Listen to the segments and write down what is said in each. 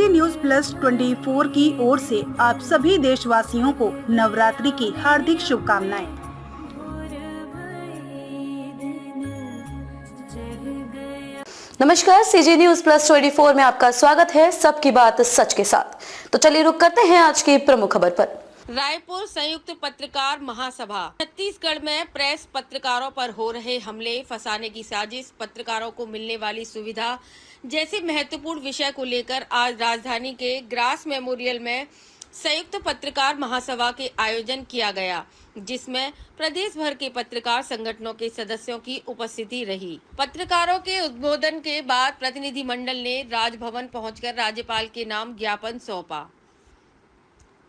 CG news plus 24 की ओर से आप सभी देशवासियों को नवरात्रि की हार्दिक शुभकामनाएं। नमस्कार, सीजी न्यूज प्लस 24 में आपका स्वागत है। सबकी बात सच के साथ। तो चलिए रुक करते हैं आज की प्रमुख खबर पर। रायपुर संयुक्त पत्रकार महासभा। छत्तीसगढ़ में प्रेस पत्रकारों पर हो रहे हमले, फंसाने की साजिश, पत्रकारों को मिलने वाली सुविधा जैसे महत्वपूर्ण विषय को लेकर आज राजधानी के ग्रास मेमोरियल में संयुक्त पत्रकार महासभा के आयोजन किया गया, जिसमें प्रदेश भर के पत्रकार संगठनों के सदस्यों की उपस्थिति रही। पत्रकारों के उद्बोधन के बाद प्रतिनिधिमंडल ने राजभवन पहुंचकर राज्यपाल के नाम ज्ञापन सौंपा।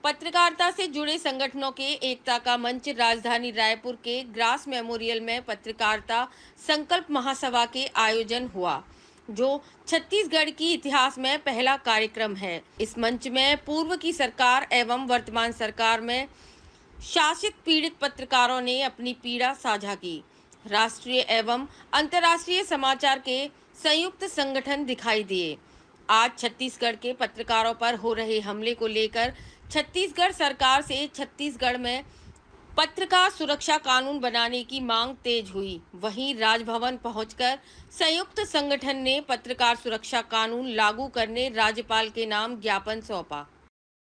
पत्रकारिता से जुड़े संगठनों के एकता का मंच राजधानी रायपुर के ग्रास मेमोरियल में पत्रकारिता संकल्प महासभा के आयोजन हुआ, जो छत्तीसगढ़ की इतिहास में पहला कार्यक्रम है। इस मंच में पूर्व की सरकार एवं वर्तमान सरकार में शासित पीड़ित पत्रकारों ने अपनी पीड़ा साझा की। राष्ट्रीय एवं अंतर्राष्ट्रीय समाचार के संयुक्त संगठन दिखाई दिए। आज छत्तीसगढ़ के पत्रकारों पर हो रहे हमले को लेकर छत्तीसगढ़ सरकार से छत्तीसगढ़ में पत्रकार सुरक्षा कानून बनाने की मांग तेज हुई। वहीं राजभवन पहुंचकर संयुक्त संगठन ने पत्रकार सुरक्षा कानून लागू करने राज्यपाल के नाम ज्ञापन सौंपा।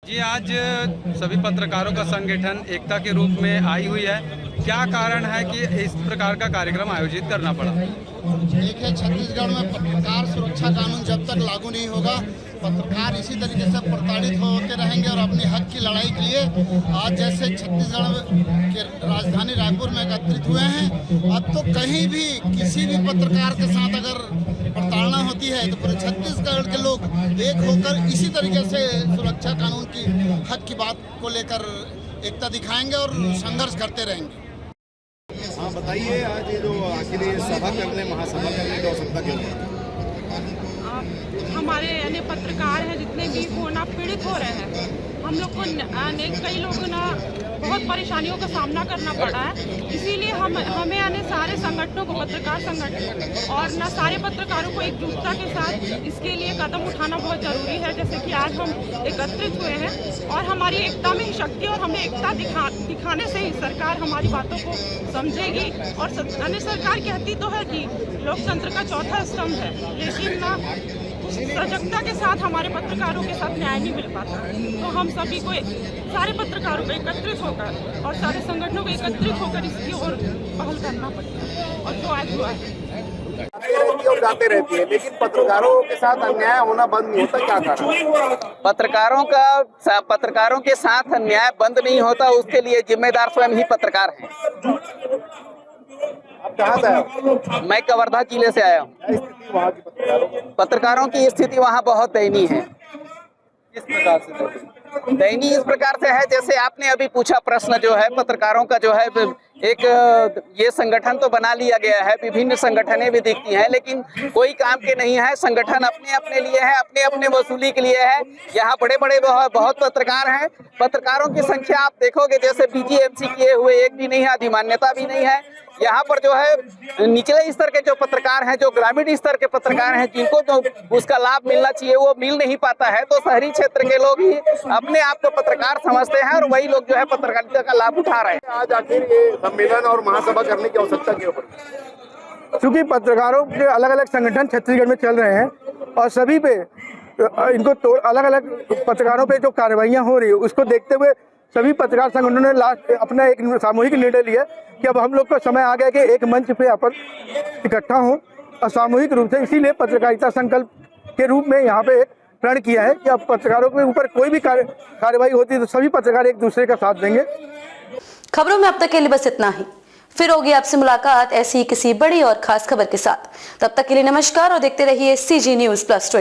जी, आज सभी पत्रकारों का संगठन एकता के रूप में आई हुई है। क्या कारण है कि इस प्रकार का कार्यक्रम आयोजित करना पड़ा? देखिए, छत्तीसगढ़ में पत्रकार सुरक्षा कानून जब तक लागू नहीं होगा, पत्रकार इसी तरीके से प्रताड़ित होते रहेंगे और अपने हक की लड़ाई के लिए आज जैसे छत्तीसगढ़ के राजधानी रायपुर में एकत्रित हुए हैं, अब तो कहीं भी किसी भी पत्रकार के साथ अगर प्रताड़ना होती है तो पूरे छत्तीसगढ़ के लोग एक होकर इसी तरीके से सुरक्षा कानून की हक की बात को लेकर एकता दिखाएंगे और संघर्ष करते रहेंगे। हाँ, बताइए, आज ये जो आखिर ये सभा करने, महासभा करने की आवश्यकता क्यों है? हमारे यानी पत्रकार हैं जितने भी वो ना पीड़ित हो रहे हैं। हम लोग को कई लोगों ना बहुत परेशानियों का सामना करना पड़ा है। इसीलिए हमें यानी सारे संगठनों को, पत्रकार संगठन और ना सारे पत्रकारों को एकजुटता के साथ इसके लिए कदम उठाना बहुत ज़रूरी है। जैसे कि आज हम एकत्रित हुए हैं और हमारी एकता में ही शक्ति, और हमें एकता दिखाने से ही सरकार हमारी बातों को समझेगी। और सरकार कहती तो है कि लोकतंत्र का चौथा स्तंभ है, लेकिन ना सजगता के साथ हमारे पत्रकारों के साथ न्याय नहीं मिल पाता। तो हम सभी को, सारे पत्रकारों को एकत्रित होकर और सारे संगठनों को एकत्रित होकर इसकी ओर पहल करना पड़ता है। और जो आज हुआ है और जाते रहती है, लेकिन पत्रकारों के साथ अन्याय होना बंद नहीं होता, क्या कारण? पत्रकारों के साथ अन्याय बंद नहीं होता, उसके लिए जिम्मेदार स्वयं ही पत्रकार हैं। आप कहाँ से आए हो? मैं कवर्धा जिले से आया हूँ। स्थिति वहाँ की पत्रकारों की स्थिति वहाँ बहुत दयनीय है। किस प्रकार से दयनीय इस प्रकार से है, जैसे आपने अभी पूछा प्रश्न, जो है पत्रकारों का जो है एक ये संगठन तो बना लिया गया है, विभिन्न संगठनें भी दिखती हैं, लेकिन कोई काम के नहीं है। संगठन अपने अपने लिए है, अपने अपने वसूली के लिए है। यहाँ बड़े बड़े बहुत पत्रकार हैं। पत्रकारों की संख्या आप देखोगे, जैसे बीजीएमसी किए हुए एक भी नहीं है, अधिमान्यता भी नहीं है। यहाँ पर जो है निचले स्तर के जो पत्रकार हैं, जो ग्रामीण स्तर के पत्रकार हैं, जिनको जो उसका लाभ मिलना चाहिए वो मिल नहीं पाता है। तो शहरी क्षेत्र के लोग ही अपने आप को पत्रकार समझते हैं और वही लोग जो है पत्रकारिता का लाभ उठा रहे हैं। आज आखिर ये सम्मेलन और महासभा करने की आवश्यकता क्यों पड़ी? क्योंकि पत्रकारों के अलग अलग संगठन छत्तीसगढ़ में चल रहे हैं और सभी पे इनको अलग अलग पत्रकारों पे जो कार्रवाइयाँ हो रही है, उसको देखते हुए सभी पत्रकार संगठनों ने लास्ट अपना एक सामूहिक निर्णय लिया कि अब हम लोग को समय आ गया कि एक मंच पे अपन इकट्ठा हों और सामूहिक रूप से, इसीलिए पत्रकारिता संकल्प के रूप में यहाँ पे एक प्रण किया है कि अब पत्रकारों के ऊपर कोई भी कार्रवाई होती है तो सभी पत्रकार एक दूसरे का साथ देंगे। खबरों में अब तक के लिए बस इतना ही। फिर होगी आपसे मुलाकात ऐसी किसी बड़ी और खास खबर के साथ। तब तक के लिए नमस्कार और देखते रहिए सीजी न्यूज प्लस 24।